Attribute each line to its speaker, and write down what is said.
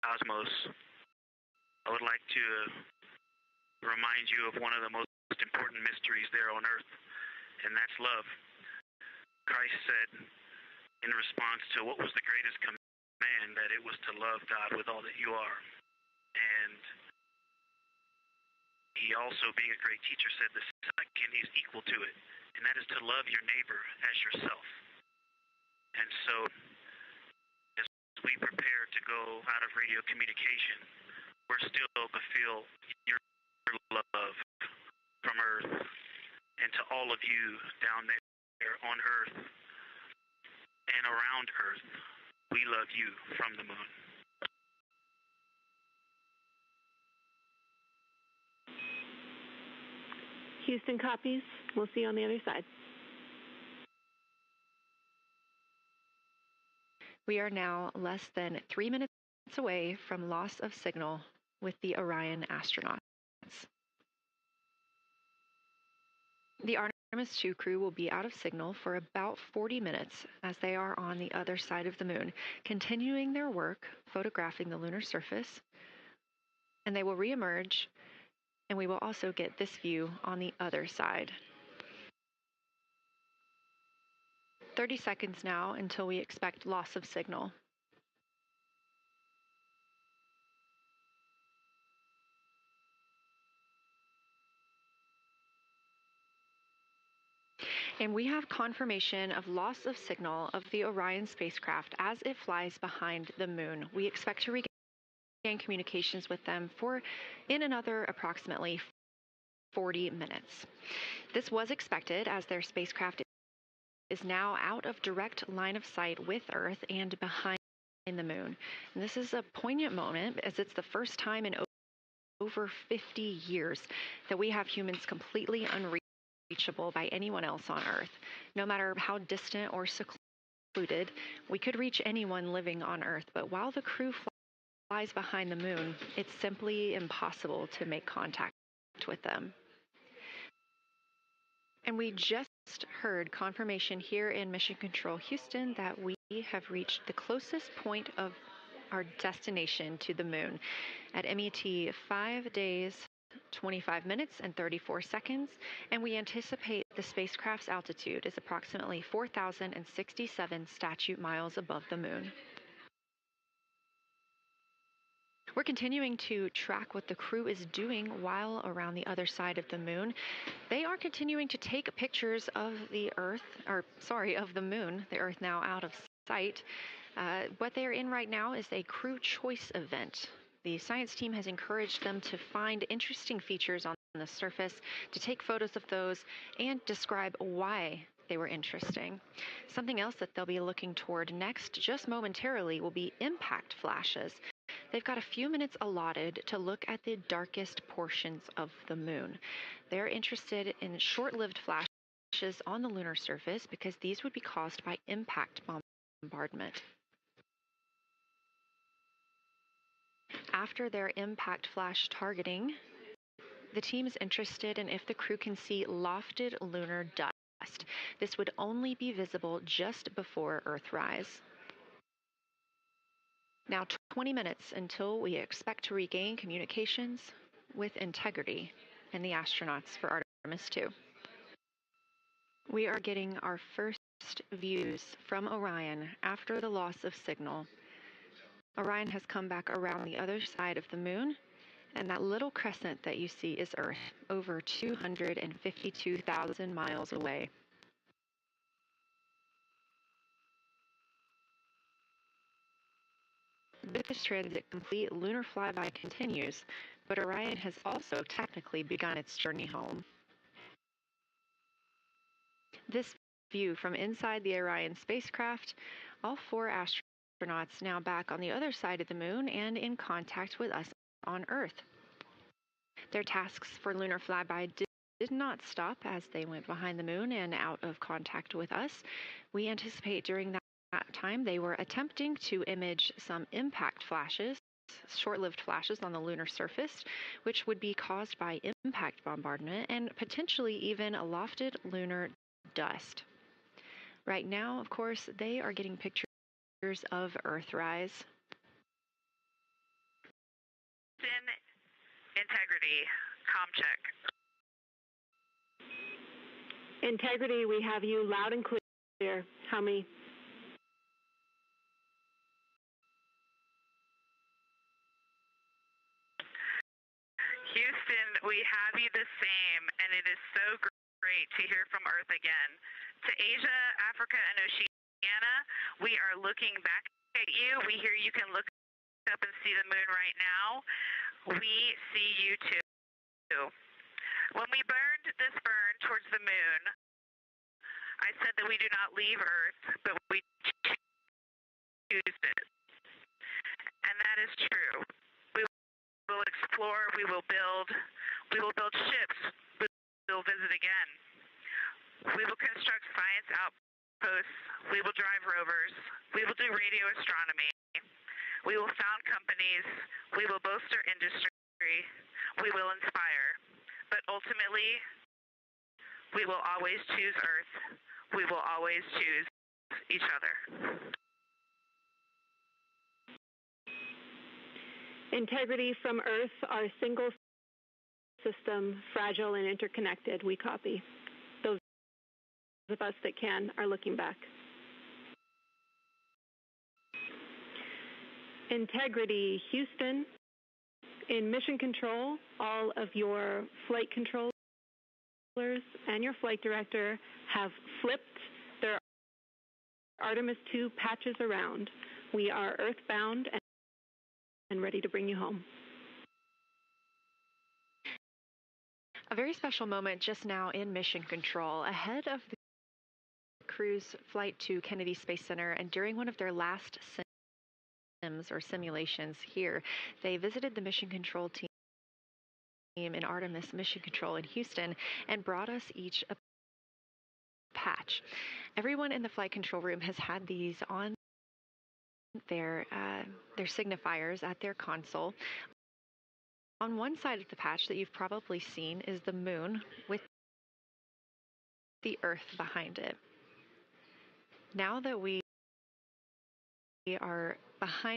Speaker 1: cosmos, I would like to remind you of one of the most important mysteries there on earth, and that's love. Christ said in response to what was the greatest command, that it was to love God with all that you are. And he also, being a great teacher, said the second is equal to it, and that is to love your neighbor as yourself. And so, as we prepare to go out of radio communication, we're still to feel your love from earth, and to all of you down there on earth and around earth, we love you from the moon.
Speaker 2: Houston copies. We'll see you on the other side.
Speaker 3: We are now less than 3 minutes away from loss of signal with the Orion astronauts. The Artemis 2 crew will be out of signal for about 40 minutes as they are on the other side of the moon, continuing their work photographing the lunar surface, and they will reemerge, and we will also get this view on the other side. 30 seconds now until we expect loss of signal. And we have confirmation of loss of signal of the Orion spacecraft as it flies behind the moon. We expect to regain communications with them for in another approximately 40 minutes. This was expected as their spacecraft is now out of direct line of sight with Earth and behind the moon. And this is a poignant moment as it's the first time in over 50 years that we have humans completely unreachable by anyone else on Earth. No matter how distant or secluded, we could reach anyone living on Earth, but while the crew flies behind the moon, it's simply impossible to make contact with them. And we just heard confirmation here in Mission Control Houston that we have reached the closest point of our destination to the moon at MET 5 days, 25 minutes and 34 seconds, and we anticipate the spacecraft's altitude is approximately 4,067 statute miles above the moon. We're continuing to track what the crew is doing while around the other side of the moon. They are continuing to take pictures of the of the moon, the Earth now out of sight. What they are in right now is a crew choice event. The science team has encouraged them to find interesting features on the surface, to take photos of those, and describe why they were interesting. Something else that they'll be looking toward next, just momentarily, will be impact flashes. They've got a few minutes allotted to look at the darkest portions of the moon. They're interested in short-lived flashes on the lunar surface because these would be caused by impact bombardment. After their impact flash targeting, the team is interested in if the crew can see lofted lunar dust. This would only be visible just before Earthrise. Now 20 minutes until we expect to regain communications with integrity and the astronauts for Artemis 2. We are getting our first views from Orion after the loss of signal. Orion has come back around the other side of the moon, and that little crescent that you see is Earth, over 252,000 miles away. With this transit complete, lunar flyby continues, but Orion has also technically begun its journey home. This view from inside the Orion spacecraft, all 4 astronauts now back on the other side of the moon and in contact with us on Earth. Their tasks for lunar flyby did not stop as they went behind the moon and out of contact with us. We anticipate during that time they were attempting to image some impact flashes, short-lived flashes on the lunar surface, which would be caused by impact bombardment and potentially even a lofted lunar dust. Right now, of course, they are getting pictures of Earthrise.
Speaker 1: Integrity, comm check.
Speaker 2: Integrity, we have you loud and clear. How many?
Speaker 1: Houston, we have you the same, and it is so great to hear from Earth again. To Asia, Africa, and Oceania, we are looking back at you. We hear you can look up and see the moon right now. We see you too. When we burned this burn towards the moon, I said that we do not leave Earth, but we choose it. And that is true. We will explore, we will build ships, we will visit again. We will construct science outposts, we will drive rovers, we will do radio astronomy, we will found companies, we will bolster industry, we will inspire. But ultimately, we will always choose Earth. We will always choose each other.
Speaker 2: Integrity from Earth, our single system, fragile and interconnected. We copy. Those of us that can are looking back. Integrity, Houston. In mission control, all of your flight controllers and your flight director have flipped their Artemis II patches around. We are earthbound and ready to bring you home.
Speaker 3: A very special moment just now in mission control ahead of the crew's flight to Kennedy Space Center, and during one of their last simulations here, they visited the mission control team in Artemis Mission Control in Houston and brought us each a patch. Everyone in the flight control room has had these on their signifiers at their console. On one side of the patch that you've probably seen is the moon with the Earth behind it. Now that we are behind